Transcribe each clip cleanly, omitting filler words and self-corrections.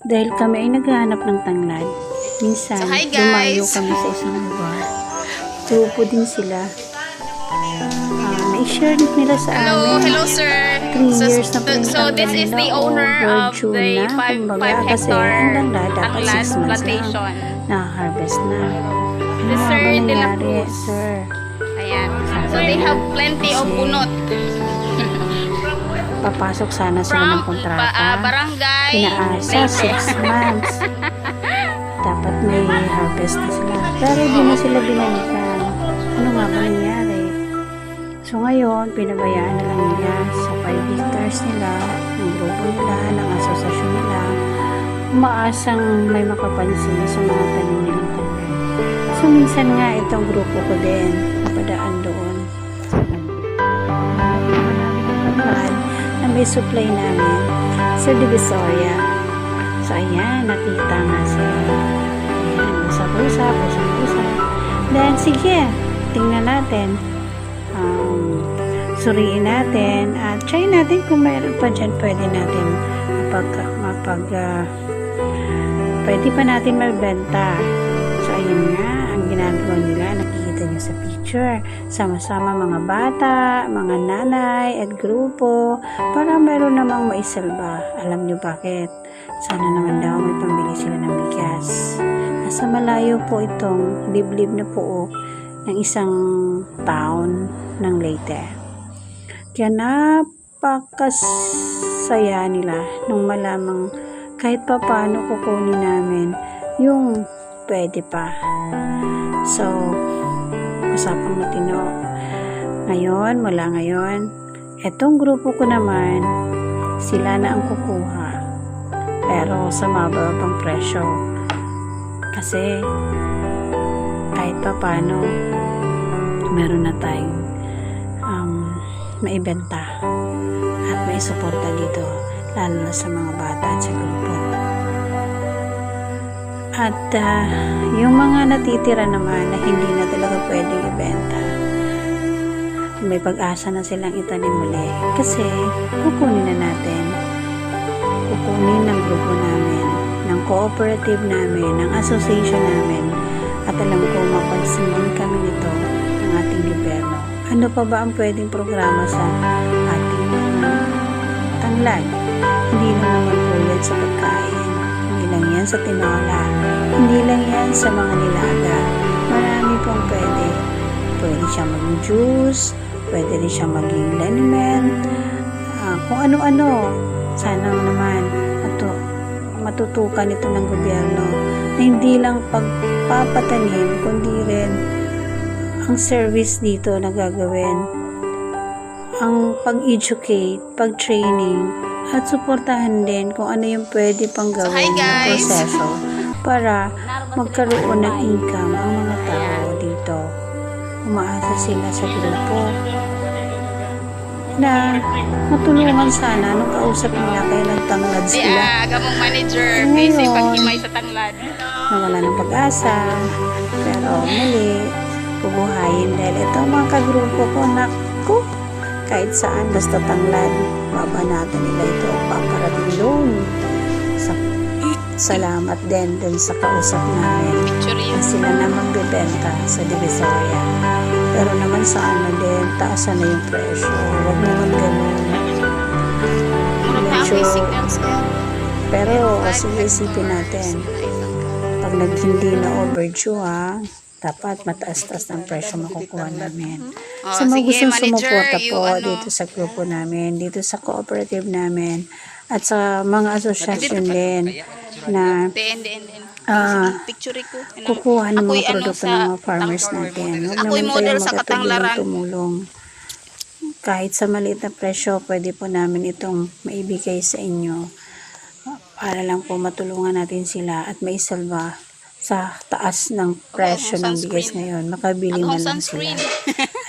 Dahil kami ay naghahanap ng tanglad, minsan So, hi, dumayo guys! kami sa isang lugar. Grupo din sila. Na-share nila sa amin. Hello sir. 3 years na po yung So this is the owner of the 5 hectare ang tanglad dapat tanglad 6 months plantation. lang na-harvest na. Ano This nga Sir ba De La nangyari, Cruz. sir? Ayan. So they have plenty of bunot. Papasok sana sila ng kontrata. Barangay. Pinaasa 6 months. Dapat may harvest na sila. Pero di na sila binalikan. Ano nga ba nangyari? So ngayon, pinabayaan na lang nila sa 5 hectares nila, ng grupo nila, ng asosasyon nila, umaasang may makapansin sa mga tanim nilang tanglad. So minsan nga itong grupo ko din, napadaan doon. Na may supply namin sa Divisoria. So ayan, nakita nga sila. Ayan, usap-usap. Then sige, tingnan natin. Suriin natin at try natin kung mayroon pa dyan pwede natin pwede pa natin magbenta. So ayun nga ang ginagawa nila, nakikita nyo sa picture, sama-sama mga bata, mga nanay at grupo para mayroon namang maisalba. Alam nyo bakit? Sana naman daw may pambili sila ng bigas. Nasa malayo po itong liblib na puok ng isang town ng Leyte. Kaya napakasaya nila nung malamang kahit pa paano kukunin namin yung pwede pa. So, usapang matino. Mula ngayon, etong grupo ko naman, sila na ang kukuha. Pero sa mababang presyo. Kasi, kahit pa paano, meron na tayong maibenta at may suporta dito, lalo na sa mga bata at sa grupo. At yung mga natitira naman na hindi na talaga pwedeng ibenta, may pag-asa na silang itanim muli kasi kukunin ng grupo namin, ng cooperative namin, ng association namin, at alam ko mapansin din kami nito ng ating gobyerno. Ano pa ba ang pwedeng programa sa ating mga tanglad? Hindi lang naman po yan sa pagkain. Hindi lang yan sa tinola. Hindi lang yan sa mga nilaga. Marami pong pwede. Pwede siyang maging juice. Pwede rin siyang maging liniment. Kung ano-ano. Sana naman matutukan ito ng gobyerno na hindi lang pagpapatanim, kundi rin ang service dito na gagawin, ang pag-educate, pag-training, at suportahan din kung ano yung pwede pang gawin na proseso para magkaroon ng income ang mga tao dito. Umaasa sila sa grupo na matulungan sana nung kausap nila kaya nagtanglad sila. Gamong manager, kasi pag-himay sa tanglad. Nawala ng pag-asa, pero muli, pubuhayin dahil ito mga kagrupo ko, naku, kahit saan basta tanglad, babanatan nila ito, paparating doon. Salamat din dun sa kausap namin na sila na magbebenta sa Divisoria. Pero naman sa din, taasan na yung presyo. Huwag naman ganun. Pero sige, isipin natin, pag hindi na overdue dapat mataas-taas ng presyo makukuha namin. Sa mga gustong sumuporta po dito sa grupo namin, dito sa cooperative namin, at sa mga asosasyon din na kukuha ng mga produkto ng mga farmers natin. Huwag naman kayo magkatulong tumulong. Kahit sa maliit na presyo, pwede po namin itong maibigay sa inyo para lang po matulungan natin sila at maisalba sa taas ng presyo ng bigas ngayon. Makabili na lang sila.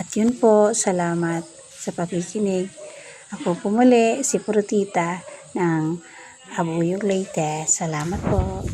At yun po, salamat sa pakikinig. Ako po muli, si Purutita ng Abuyog Leyte. Salamat po.